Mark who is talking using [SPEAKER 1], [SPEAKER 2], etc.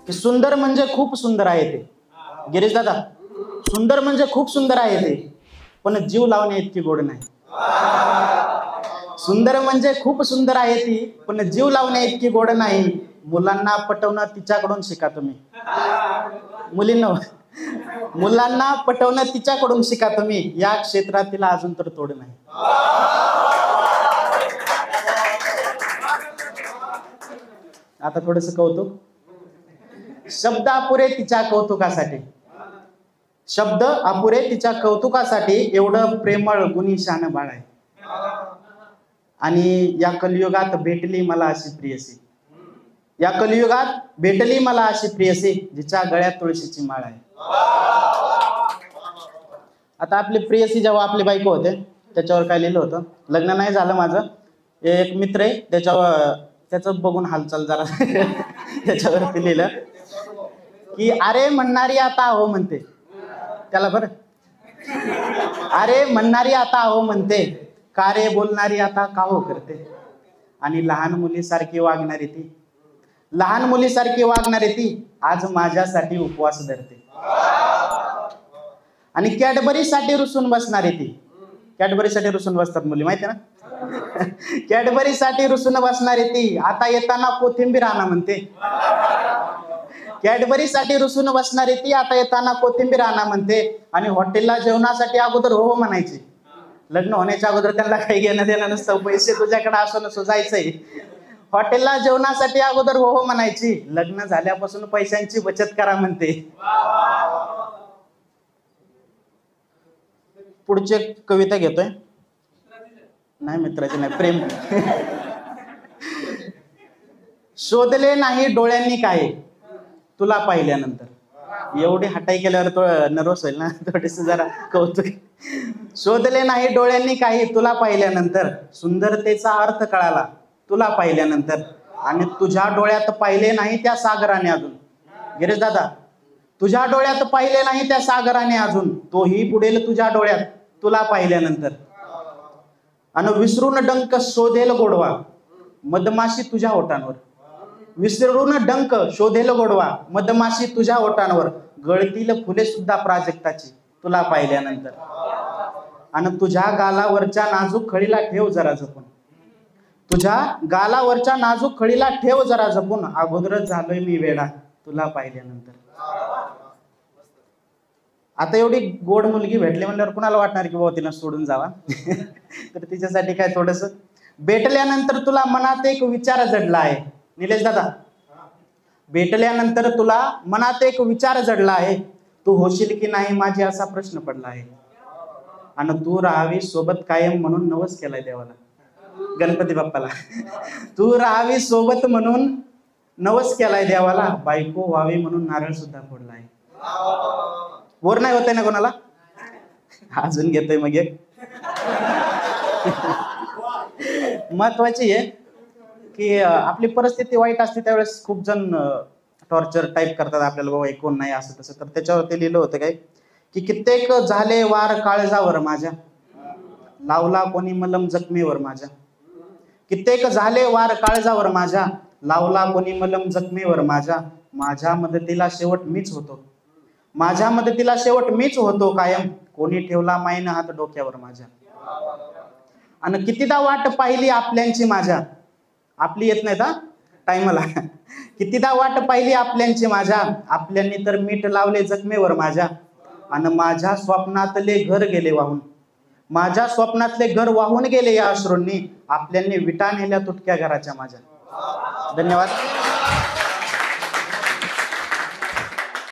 [SPEAKER 1] की सुंदर म्हणजे खूप सुंदर आहे ते. गिरीश दादा, सुंदर म्हणजे खूप सुंदर आहे ते, पण जीव लावणे इतकी गोड नाही. सुंदर म्हणजे खूप सुंदर आहे ती, पण जीव लावणे इतकी गोड नाही. मुलांना पटवणं तिच्याकडून शिका तुम्ही. मुलांना पटवणं तिच्याकडून शिका तुम्ही. या क्षेत्रात तिला अजून तर तोड नाही. आता थोडस कौतुक. शब्द अपुरे तिच्या कौतुकासाठी, शब्द अपुरे तिच्या कौतुकासाठी. एवढं प्रेमळ गुणी शान बाळ आहे. आणि या कलियुगात भेटली मला अशी प्रियसी, या कलियुगात भेटली मला अशी प्रियसी, जिच्या गळ्यात तुळशीची माळ आहे. आता आपली प्रियसी जेव्हा आपली बायको होते, त्याच्यावर काय लिहिलं होतं, लग्न नाही झालं माझं, एक मित्र आहे त्याचं बघून हालचाल जरा त्याच्यावरती लिहिलं की अरे म्हणणारी आता हो म्हणते त्याला, बरं, अरे म्हणणारी आता हो म्हणते, का रे बोलणारी आता का हो करते. आणि लहान मुलीसारखी वागणारी ती, लहान मुलीसारखी वागणारी ती आज माझ्यासाठी उपवास धरते. आणि कॅडबरीसाठी रुसून बसणारी ती, कॅडबरीसाठी रुसून बसतात मुली, माहिती आहे ना. कॅडबरीसाठी रुसून बसणारी ती आता येताना कोथिंबीर आणा म्हणते. कॅडबरीसाठी रुसून बसणारी ती आता येताना कोथिंबीर आणा म्हणते. आणि हॉटेलला जेवणासाठी अगोदर हो म्हणायची. लग्न होण्याच्या अगोदर त्यांना काही घेणं देणं नसतं, पैसे तुझ्याकडे असो नसो जायचंय. हॉटेलला जेवणासाठी अगोदर हो म्हणायची. लग्न झाल्यापासून पैशांची बचत करा म्हणते. पुढची कविता घेतोय, नाही मित्राची नाही, प्रेम. शोधले नाही डोळ्यांनी काय तुला पाहिल्यानंतर. एवढी हटाई केल्यावर तो नर्वस होईल ना, थोडीस जरा कौतुक. शोधले नाही डोळ्यांनी काही तुला पाहिल्यानंतर, सुंदरतेचा अर्थ कळाला तुला पाहिल्यानंतर. आणि तुझ्या डोळ्यात पाहिले नाही त्या सागराने अजून. गिरीश दादा, तुझ्या डोळ्यात पाहिले नाही त्या सागराने अजून, तोही बुडेल तुझ्या डोळ्यात तुला पाहिल्यानंतर. आणि विसरून डंक शोधेल गोडवा मधमाशी तुझ्या ओठांवर, विसरून डंक शोधेल गोडवा मधमाशी तुझ्या ओठांवर. गळतील फुले सुद्धा प्राजक्ताची तुला पाहिल्यानंतर. आणि तुझ्या गालावरच्या नाजूक खळीला ठेव जरा जपून, तुझ्या गालावरच्या नाजूक खळीला ठेव जरा जपून. अगोदरच झालोय मी वेडा तुला पाहिल्यानंतर. आता एवढी गोड मुलगी भेटली म्हणल्यावर कुणाला वाटणार की बाबा तिला सोडून जावा. तर तिच्यासाठी काय थोडस, भेटल्यानंतर तुला मनात एक विचार जडला आहे. निलेश दादा, भेटल्यानंतर तुला मनात एक विचार जडला आहे, तू होशील की नाही माझी असा प्रश्न पडला आहे. आणि तू राहावी सोबत कायम म्हणून नवस केलाय देवाला, गणपती बाप्पाला. तू राहावी सोबत म्हणून नवस केलाय देवाला, बायको व्हावी म्हणून नारळ सुद्धा फोडलाय. बोर नाही होतंय ना कोणाला? अजून घेतोय मग एक. महत्वाची आहे की आपली परिस्थिती वाईट असते त्यावेळेस खूप जण टॉर्चर टाईप करतात आपल्याला, बाबा कोण नाही असं तसं. तर त्याच्यावरती लिहिलं होतं काय की कित्येक झाले वार काळजावर माझ्या, लावला कोणी मलम जखमेवर माझ्या. कित्येक झाले वार काळजावर माझ्या, लावला कोणी मलम जखमेवर माझ्या. माझ्या मदतीला शेवट मीच होतो, माझ्या मदतीला शेवट मीच होतो कायम. कोणी ठेवला मायनं हात डोक्यावर माझ्या. आणि कितीदा वाट पाहिली आपल्यांची माझ्या, आपली येत नाहीत हा टायमाला. कितीदा वाट पाहिली आपल्यांची माझ्या, आपल्यांनी तर मीठ लावले जखमेवर माझ्या. आणि माझ्या स्वप्नातले घर गेले वाहून, माझ्या स्वप्नातले घर वाहून गेले या अश्रूंनी. आपल्यांनी विटा नेल्या तुटक्या घराच्या माझ्या. धन्यवाद.